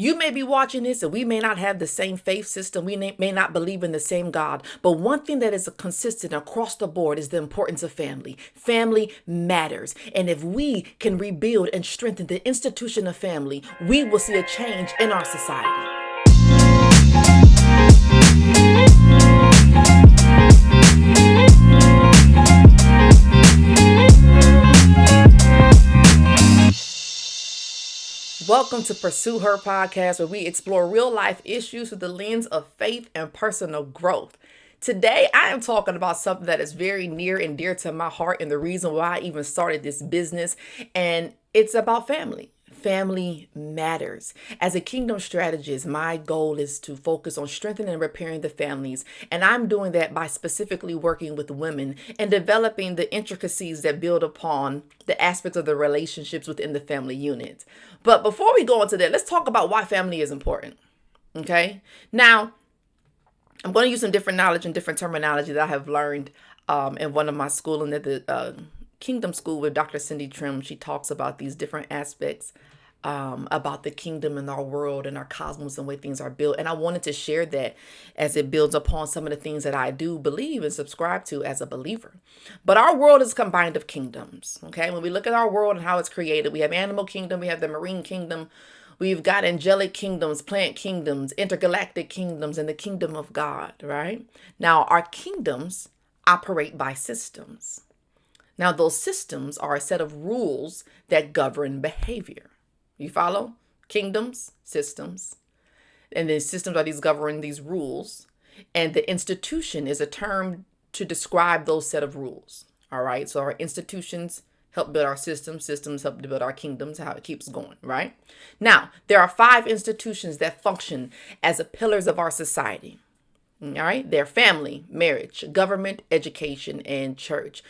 You may be watching this and we may not have the same faith system. We may not believe in the same God. But one thing that is consistent across the board is the importance of family. Family matters. And if we can rebuild and strengthen the institution of family, we will see a change in our society. Welcome to Pursue Her podcast, where we explore real life issues through the lens of faith and personal growth. Today, I am talking about something that is very near and dear to my heart and the reason why I even started this business, and it's about family. Family matters. As a kingdom strategist, my goal is to focus on strengthening and repairing the families, and I'm doing that by specifically working with women and developing the intricacies that build upon the aspects of the relationships within the family unit. But before we go into that, let's talk about why family is important. Okay? Now, I'm going to use some different knowledge and different terminology that I have learned in one of my schooling at the Kingdom School with Dr. Cindy Trim. She talks about these different aspects about the kingdom and our world and our cosmos and the way things are built. And I wanted to share that as it builds upon some of the things that I do believe and subscribe to as a believer. But our world is combined of kingdoms. Okay, when we look at our world and how it's created, we have animal kingdom, we have the marine kingdom, we've got angelic kingdoms, plant kingdoms, intergalactic kingdoms, and the kingdom of God, right? Now, our kingdoms operate by systems. Now, those systems are a set of rules that govern behavior. You follow? Kingdoms, systems. And then systems are these governing these rules. And the institution is a term to describe those set of rules. All right. So our institutions help build our systems. Systems help to build our kingdoms, how it keeps going. Right. Now, there are 5 institutions that function as the pillars of our society. All right. They're family, marriage, government, education, and church.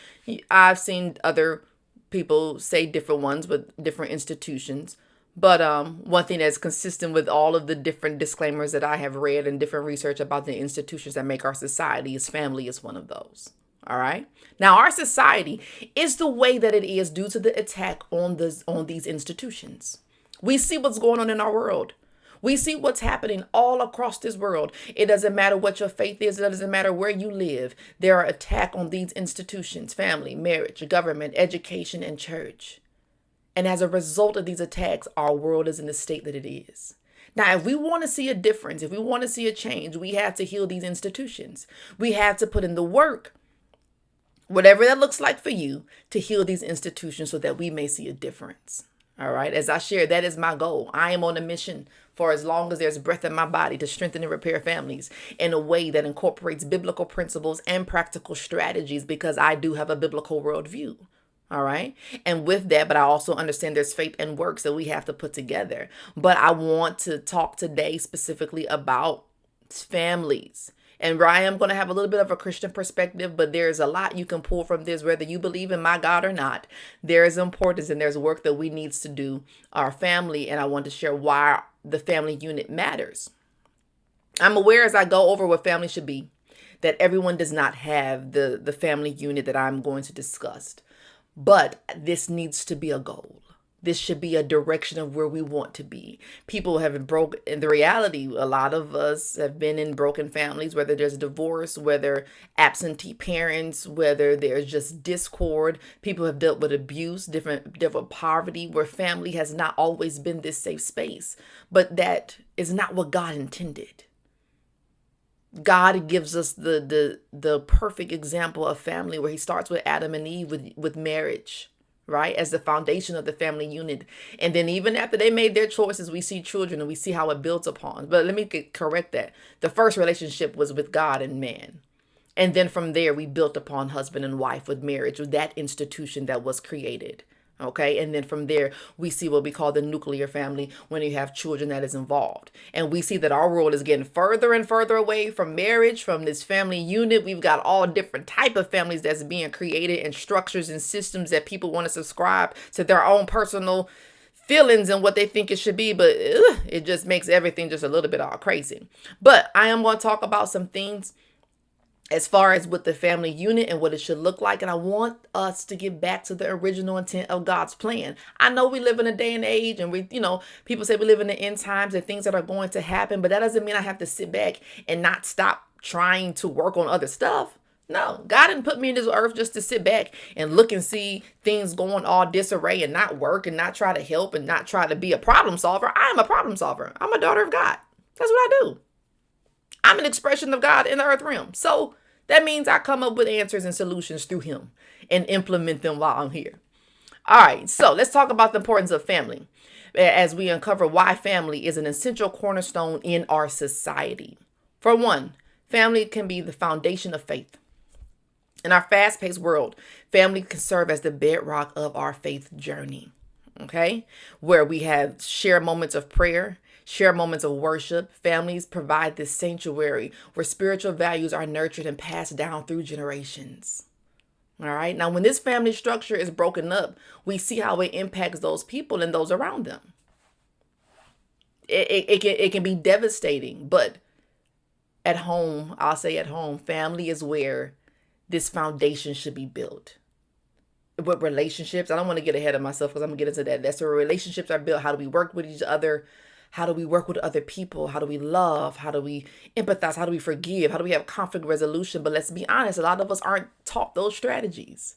I've seen other people say different ones with different institutions. But one thing that's consistent with all of the different disclaimers that I have read and different research about the institutions that make our society is family is one of those. All right. Now, our society is the way that it is due to the attack on these institutions. We see what's going on in our world. We see what's happening all across this world. It doesn't matter what your faith is. It doesn't matter where you live. There are attacks on these institutions, family, marriage, government, education, and church. And as a result of these attacks, our world is in the state that it is. Now, if we want to see a difference, if we want to see a change, we have to heal these institutions. We have to put in the work, whatever that looks like for you, to heal these institutions so that we may see a difference. All right. As I shared, that is my goal. I am on a mission for as long as there's breath in my body to strengthen and repair families in a way that incorporates biblical principles and practical strategies, because I do have a biblical worldview. All right. And with that, but I also understand there's faith and works that we have to put together. But I want to talk today specifically about families. And I am going to have a little bit of a Christian perspective, but there's a lot you can pull from this, whether you believe in my God or not. There is importance and there's work that we need to do, our family. And I want to share why the family unit matters. I'm aware as I go over what family should be, that everyone does not have the family unit that I'm going to discuss. But this needs to be a goal. This should be a direction of where we want to be. People have broken, in the reality, a lot of us have been in broken families, whether there's divorce, whether absentee parents, whether there's just discord. People have dealt with abuse, different poverty, where family has not always been this safe space. But that is not what God intended. God gives us the perfect example of family, where he starts with Adam and Eve with marriage, right? As the foundation of the family unit. And then even after they made their choices, we see children and we see how it builds upon. But let me correct that. The first relationship was with God and man. And then from there, we built upon husband and wife with marriage, with that institution that was created. Okay. And then from there, we see what we call the nuclear family, when you have children that is involved. And we see that our world is getting further and further away from marriage, from this family unit. We've got all different type of families that's being created, and structures and systems that people want to subscribe to their own personal feelings and what they think it should be. But it just makes everything just a little bit all crazy. But I am going to talk about some things as far as with the family unit and what it should look like. And I want us to get back to the original intent of God's plan. I know we live in a day and age and people say we live in the end times and things that are going to happen, but that doesn't mean I have to sit back and not stop trying to work on other stuff. No, God didn't put me in this earth just to sit back and look and see things going all disarray and not work and not try to help and not try to be a problem solver. I am a problem solver. I'm a daughter of God. That's what I do. I'm an expression of God in the earth realm. So that means I come up with answers and solutions through him and implement them while I'm here. All right, so let's talk about the importance of family as we uncover why family is an essential cornerstone in our society. For one, family can be the foundation of faith. In our fast-paced world, family can serve as the bedrock of our faith journey, okay? Where we have shared moments of prayer, share moments of worship. Families provide this sanctuary where spiritual values are nurtured and passed down through generations. All right. Now, when this family structure is broken up, we see how it impacts those people and those around them. It can be devastating, but at home, I'll say at home, family is where this foundation should be built. With relationships, I don't want to get ahead of myself because I'm going to get into that. That's where relationships are built. How do we work with each other? How do we work with other people? How do we love? How do we empathize? How do we forgive? How do we have conflict resolution? But let's be honest, a lot of us aren't taught those strategies.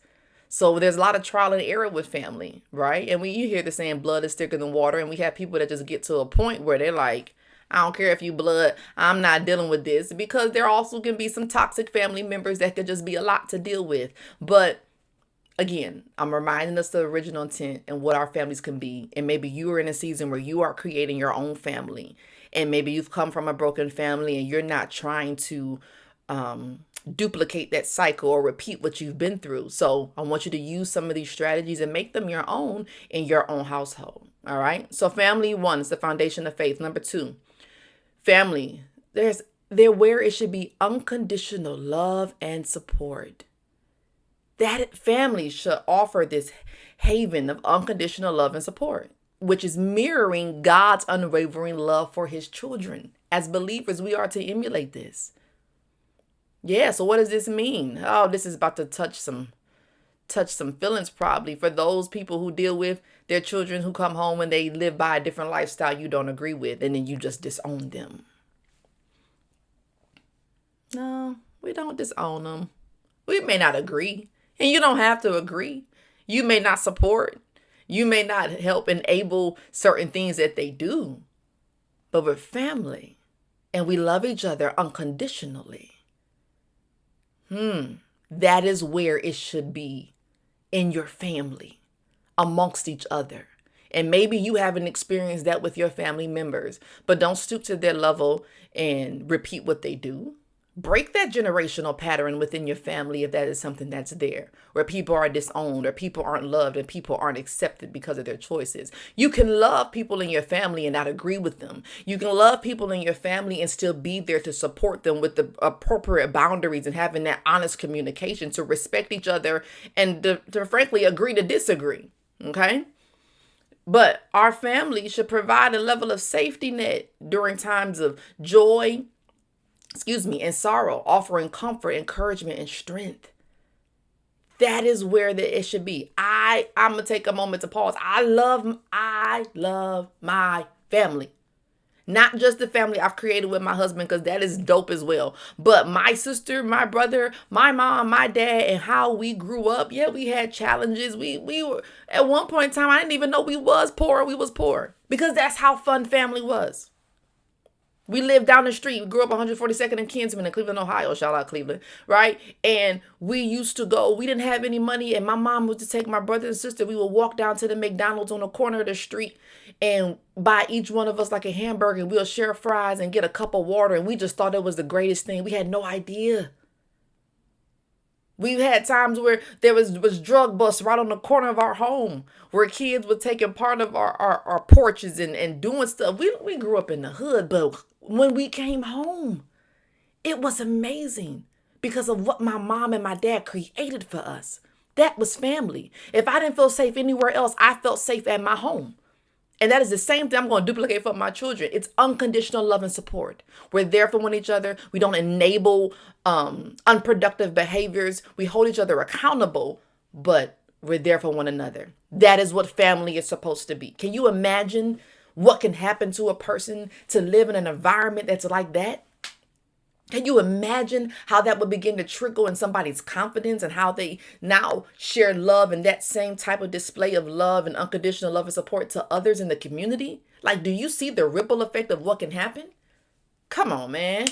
So there's a lot of trial and error with family, right? And when you hear the saying blood is thicker than water, and we have people that just get to a point where they're like, I don't care if you blood, I'm not dealing with this, because there also can be some toxic family members that could just be a lot to deal with. But again, I'm reminding us the original intent and what our families can be. And maybe you are in a season where you are creating your own family. And maybe you've come from a broken family and you're not trying to duplicate that cycle or repeat what you've been through. So I want you to use some of these strategies and make them your own in your own household. All right. So family, one, is the foundation of faith. Number two, family, there where it should be unconditional love and support. That family should offer this haven of unconditional love and support, which is mirroring God's unwavering love for his children. As believers, we are to emulate this. Yeah, so what does this mean? Oh, this is about to touch some feelings probably for those people who deal with their children who come home and they live by a different lifestyle you don't agree with, and then you just disown them. No, we don't disown them. We may not agree, and you don't have to agree. You may not support. You may not help enable certain things that they do, but we're family and we love each other unconditionally. That is where it should be, in your family, amongst each other. And maybe you haven't experienced that with your family members, but don't stoop to their level and repeat what they do. Break that generational pattern within your family if that is something that's there, where people are disowned or people aren't loved and people aren't accepted because of their choices. You can love people in your family and not agree with them. You can love people in your family and still be there to support them with the appropriate boundaries and having that honest communication to respect each other and to frankly agree to disagree. Okay? But our family should provide a level of safety net during times of joy, and sorrow, offering comfort, encouragement, and strength. That is where it should be. I'm going to take a moment to pause. I love my family. Not just the family I've created with my husband, because that is dope as well. But my sister, my brother, my mom, my dad, and how we grew up. Yeah, we had challenges. We were, at one point in time, I didn't even know we was poor. We was poor because that's how fun family was. We lived down the street. We grew up 142nd and Kinsman in Cleveland, Ohio. Shout out Cleveland, right? And we used to go. We didn't have any money, and my mom would just take my brother and sister. We would walk down to the McDonald's on the corner of the street and buy each one of us like a hamburger. And we'll share fries and get a cup of water. And we just thought it was the greatest thing. We had no idea. We've had times where there was drug busts right on the corner of our home, where kids were taking part of our porches and doing stuff. We grew up in the hood, but when we came home, it was amazing because of what my mom and my dad created for us. That was family. If I didn't feel safe anywhere else, I felt safe at my home. And that is the same thing I'm going to duplicate for my children. It's unconditional love and support. We're there for one another. We don't enable unproductive behaviors. We hold each other accountable, but we're there for one another. That is what family is supposed to be. Can you imagine what can happen to a person to live in an environment that's like that? Can you imagine how that would begin to trickle in somebody's confidence and how they now share love and that same type of display of love and unconditional love and support to others in the community? Like, do you see the ripple effect of what can happen? Come on, man.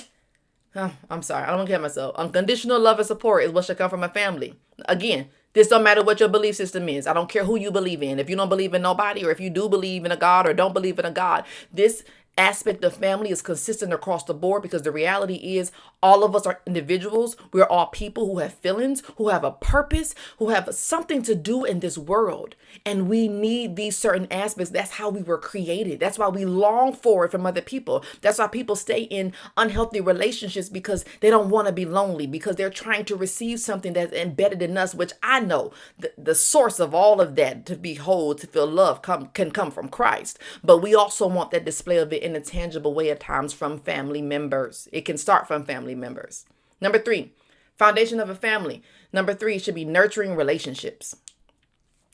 Oh, I'm sorry. I don't care myself. Unconditional love and support is what should come from a family. Again, this don't matter what your belief system is. I don't care who you believe in. If you don't believe in nobody, or if you do believe in a God or don't believe in a God, this aspect of family is consistent across the board, because the reality is all of us are individuals. We're all people who have feelings, who have a purpose, who have something to do in this world. And we need these certain aspects. That's how we were created. That's why we long for it from other people. That's why people stay in unhealthy relationships, because they don't want to be lonely, because they're trying to receive something that's embedded in us, which I know the source of all of that, to be whole, to feel love, can come from Christ. But we also want that display of it in a tangible way at times from family members. It can start from family members. Number 3, foundation of a family. Number 3 should be nurturing relationships.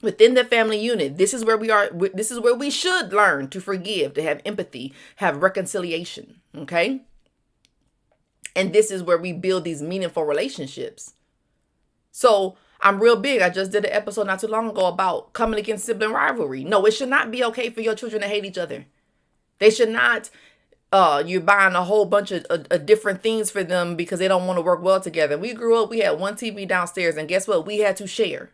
Within the family unit, this is where we are. This is where we should learn to forgive, to have empathy, have reconciliation. Okay. And this is where we build these meaningful relationships. So I'm real big. I just did an episode not too long ago about coming against sibling rivalry. No, it should not be okay for your children to hate each other. They should not, you're buying a whole bunch of different things for them because they don't want to work well together. We grew up, we had one TV downstairs, and guess what? We had to share.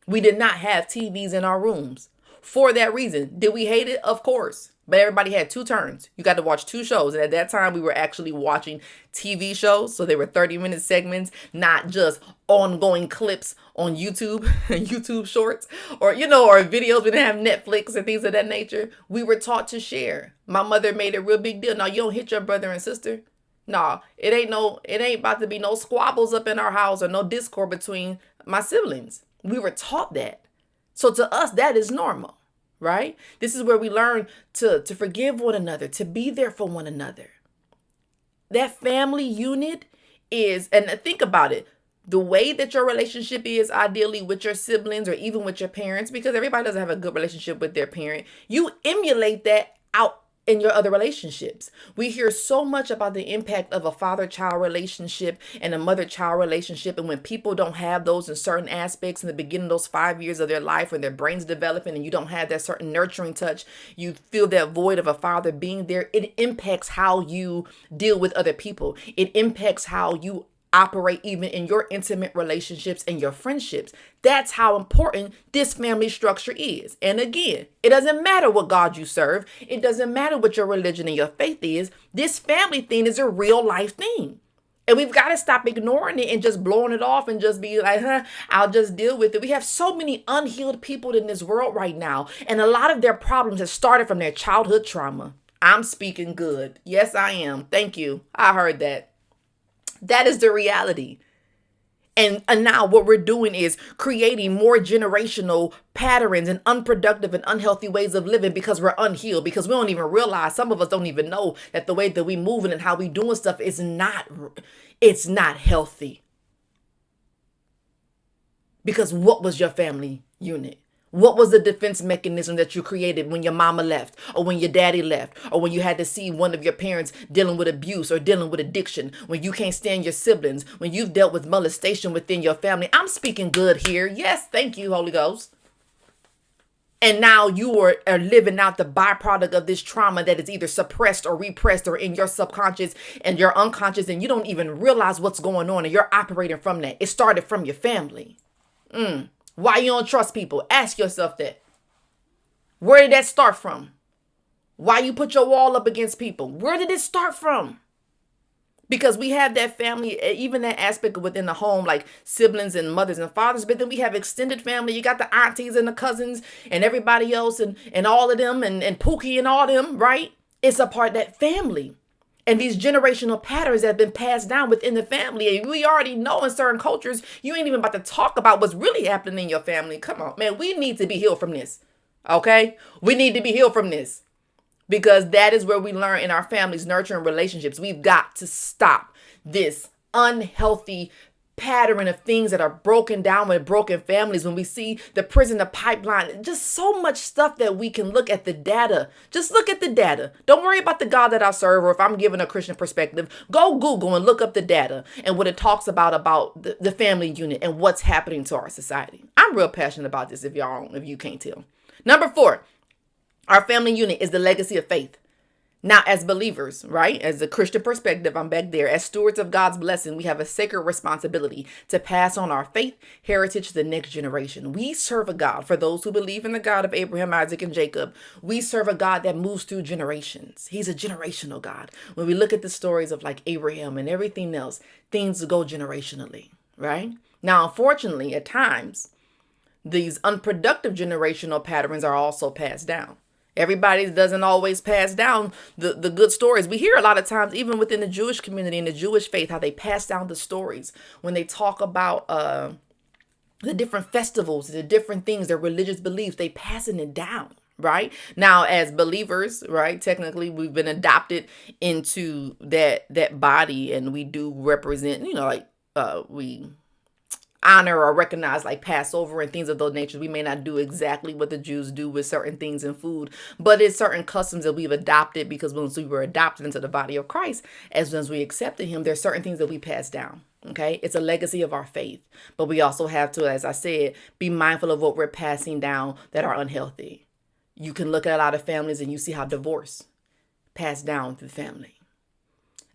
We did not have TVs in our rooms. For that reason, did we hate it? Of course. But everybody had 2 turns. You got to watch 2 shows. And at that time, we were actually watching TV shows. So they were 30-minute segments, not just ongoing clips on YouTube, YouTube shorts, or, or videos. We didn't have Netflix and things of that nature. We were taught to share. My mother made a real big deal. Now, you don't hit your brother and sister. No, it ain't about to be no squabbles up in our house or no discord between my siblings. We were taught that. So to us, that is normal. Right? This is where we learn to forgive one another, to be there for one another. That family unit is, and think about it, the way that your relationship is ideally with your siblings or even with your parents, because everybody doesn't have a good relationship with their parent, you emulate that out in your other relationships. We hear so much about the impact of a father-child relationship and a mother-child relationship. And when people don't have those in certain aspects in the beginning of those 5 years of their life, when their brain's developing and you don't have that certain nurturing touch, you feel that void of a father being there. It impacts how you deal with other people. It impacts how you operate even in your intimate relationships and your friendships. That's how important this family structure is. And again, it doesn't matter what God you serve. It doesn't matter what your religion and your faith is. This family thing is a real life thing. And we've got to stop ignoring it and just blowing it off and just be like, I'll just deal with it. We have so many unhealed people in this world right now. And a lot of their problems have started from their childhood trauma. I'm speaking good. Yes, I am. Thank you. I heard that. That is the reality. And now what we're doing is creating more generational patterns and unproductive and unhealthy ways of living because we're unhealed, because we don't even realize, some of us don't even know that the way that we moving and how we doing stuff is it's not healthy. Because what was your family unit? What was the defense mechanism that you created when your mama left, or when your daddy left, or when you had to see one of your parents dealing with abuse or dealing with addiction, when you can't stand your siblings, when you've dealt with molestation within your family? I'm speaking good here. Yes, thank you, Holy Ghost. And now you are living out the byproduct of this trauma that is either suppressed or repressed or in your subconscious and your unconscious, and you don't even realize what's going on, and you're operating from that. It started from your family. Why you don't trust people? Ask yourself that. Where did that start from? Why you put your wall up against people? Where did it start from? Because we have that family, even that aspect within the home, like siblings and mothers and fathers. But then we have extended family. You got the aunties and the cousins and everybody else and all of them and Pookie and all them, right? It's a part of that family. And these generational patterns have been passed down within the family. And we already know in certain cultures, you ain't even about to talk about what's really happening in your family. Come on, man. We need to be healed from this. Okay? We need to be healed from this because that is where we learn in our families, nurturing relationships. We've got to stop this unhealthy pattern of things that are broken down with broken families. When we see the prison, the pipeline, just so much stuff that we can look at the data. Just look at the data. Don't worry about the God that I serve, or if I'm giving a Christian perspective, go Google and look up the data and what it talks about the family unit and what's happening to our society. I'm real passionate about this if you can't tell. Number 4, our family unit is the legacy of faith. Now, as believers, right, as a Christian perspective, I'm back there. As stewards of God's blessing, we have a sacred responsibility to pass on our faith heritage to the next generation. We serve a God, for those who believe in the God of Abraham, Isaac, and Jacob, we serve a God that moves through generations. He's a generational God. When we look at the stories of like Abraham and everything else, things go generationally, right? Now, unfortunately, at times, these unproductive generational patterns are also passed down. Everybody doesn't always pass down the good stories. We hear a lot of times, even within the Jewish community and the Jewish faith, how they pass down the stories when they talk about the different festivals, the different things, their religious beliefs, they passing it down. Right now, as believers, right, technically we've been adopted into that body, and we do represent, we honor or recognize like Passover and things of those natures. We may not do exactly what the Jews do with certain things in food, but it's certain customs that we've adopted because once we were adopted into the body of Christ, as soon as we accepted him, there's certain things that we pass down. Okay, it's a legacy of our faith, but we also have to, as I said, be mindful of what we're passing down that are unhealthy. You can look at a lot of families and you see how divorce passed down through family,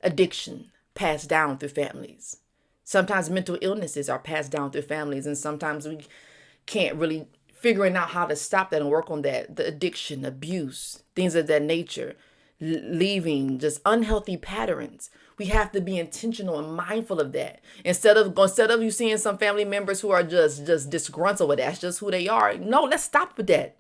addiction passed down through families. Sometimes mental illnesses are passed down through families, and sometimes we can't really figuring out how to stop that and work on that. The addiction, abuse, things of that nature, leaving just unhealthy patterns. We have to be intentional and mindful of that. Instead of you seeing some family members who are just disgruntled with that's just who they are. No, let's stop with that.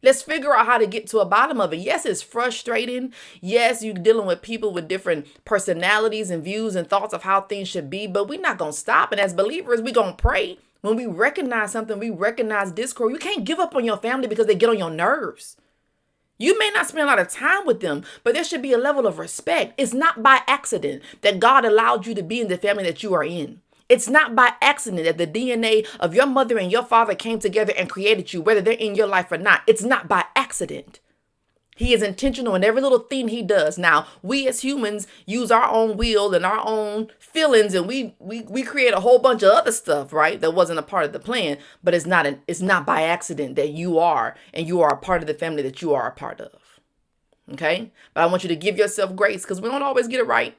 Let's figure out how to get to a bottom of it. Yes, it's frustrating. Yes, you're dealing with people with different personalities and views and thoughts of how things should be, but we're not going to stop. And as believers, we're going to pray. When we recognize something, we recognize discord. You can't give up on your family because they get on your nerves. You may not spend a lot of time with them, but there should be a level of respect. It's not by accident that God allowed you to be in the family that you are in. It's not by accident that the DNA of your mother and your father came together and created you, whether they're in your life or not. It's not by accident. He is intentional in every little thing he does. Now, we as humans use our own will and our own feelings, and we create a whole bunch of other stuff, right? That wasn't a part of the plan, but it's not by accident that you are a part of the family that you are a part of. Okay? But I want you to give yourself grace because we don't always get it right.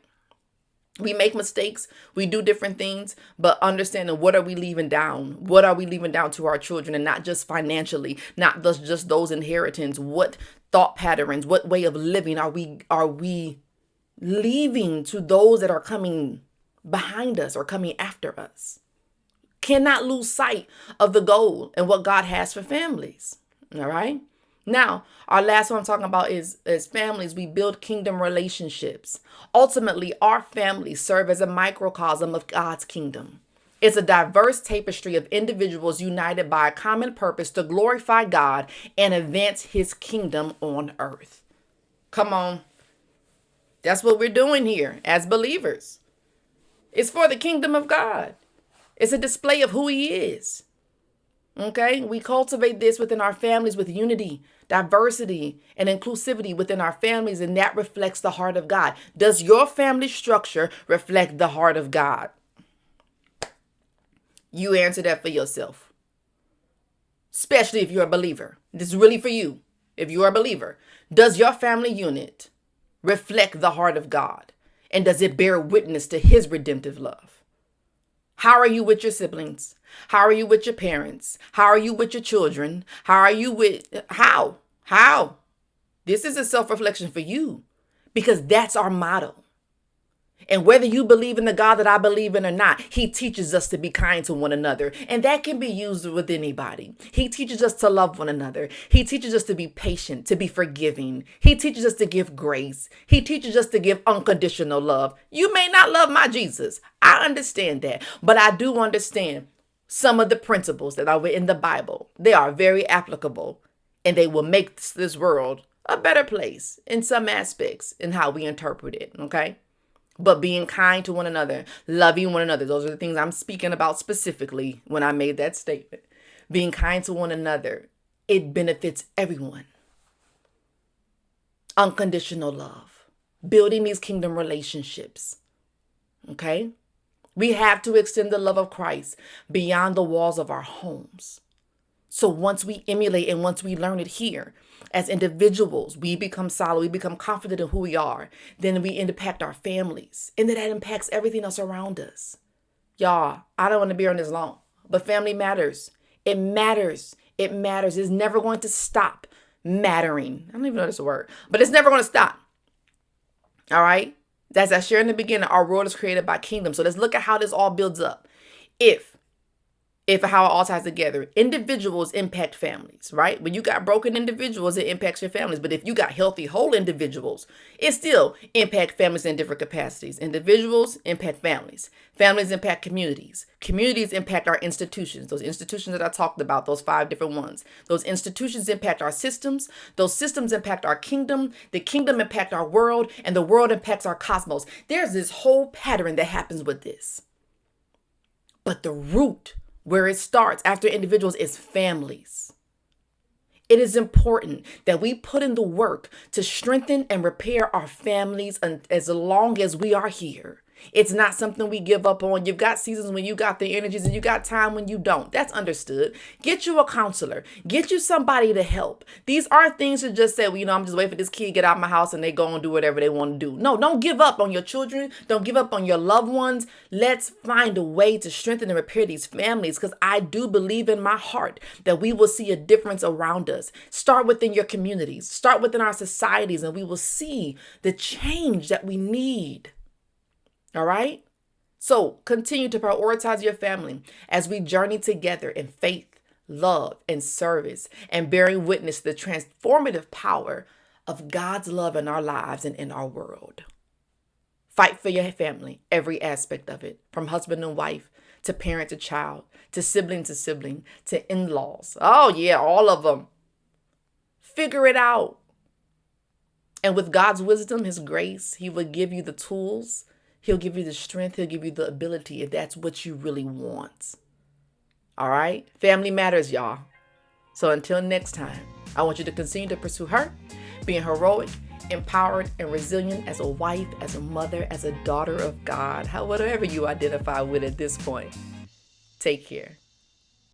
We make mistakes. We do different things, but understanding what are we leaving down? What are we leaving down to our children, and not just financially, not just those inheritance? What thought patterns, what way of living are we leaving to those that are coming behind us or coming after us? Cannot lose sight of the goal and what God has for families. All right. Now, our last one I'm talking about is families. We build kingdom relationships. Ultimately, our families serve as a microcosm of God's kingdom. It's a diverse tapestry of individuals united by a common purpose to glorify God and advance his kingdom on earth. Come on. That's what we're doing here as believers. It's for the kingdom of God. It's a display of who he is. Okay, we cultivate this within our families with unity, diversity, and inclusivity within our families, and that reflects the heart of God. Does your family structure reflect the heart of God? You answer that for yourself, especially if you're a believer. This is really for you. If you're a believer, does your family unit reflect the heart of God? And does it bear witness to his redemptive love? How are you with your siblings? How are you with your parents? How are you with your children? How? This is a self-reflection for you because that's our motto. And whether you believe in the God that I believe in or not, he teaches us to be kind to one another. And that can be used with anybody. He teaches us to love one another. He teaches us to be patient, to be forgiving. He teaches us to give grace. He teaches us to give unconditional love. You may not love my Jesus. I understand that. But I do understand some of the principles that are in the Bible. They are very applicable And they will make this world a better place in some aspects in how we interpret it, okay? But being kind to one another, loving one another, those are the things I'm speaking about specifically when I made that statement. Being kind to one another, it benefits everyone. Unconditional love, building these kingdom relationships, okay? We have to extend the love of Christ beyond the walls of our homes. So once we emulate and once we learn it here, as individuals, we become solid, we become confident in who we are. Then we impact our families, and then that impacts everything else around us. Y'all, I don't want to be on this long, but family matters. It matters. It matters. It's never going to stop mattering. I don't even know this word, but it's never going to stop. All right? As I shared in the beginning, our world is created by kingdom. So let's look at how this all builds up. If how it all ties together, individuals impact families, right? When you got broken individuals, it impacts your families. But if you got healthy, whole individuals, it still impacts families in different capacities. Individuals impact families. Families impact communities. Communities impact our institutions. Those institutions that I talked about, those 5 different ones. Those institutions impact our systems. Those systems impact our kingdom. The kingdom impact our world. And the world impacts our cosmos. There's this whole pattern that happens with this. But the root where it starts after individuals is families. It is important that we put in the work to strengthen and repair our families as long as we are here. It's not something we give up on. You've got seasons when you got the energies and you got time when you don't. That's understood. Get you a counselor. Get you somebody to help. These aren't things to just say, well, I'm just waiting for this kid to get out of my house and they go and do whatever they want to do. No, don't give up on your children. Don't give up on your loved ones. Let's find a way to strengthen and repair these families, because I do believe in my heart that we will see a difference around us. Start within your communities. Start within our societies, and we will see the change that we need. All right? So continue to prioritize your family as we journey together in faith, love, and service, and bearing witness to the transformative power of God's love in our lives and in our world. Fight for your family, every aspect of it, from husband and wife to parent to child, to sibling, to in-laws. Oh yeah, all of them. Figure it out. And with God's wisdom, his grace, he will give you the tools. He'll give you the strength. He'll give you the ability if that's what you really want. All right? Family matters, y'all. So until next time, I want you to continue to pursue her, being heroic, empowered, and resilient as a wife, as a mother, as a daughter of God, whatever you identify with at this point. Take care.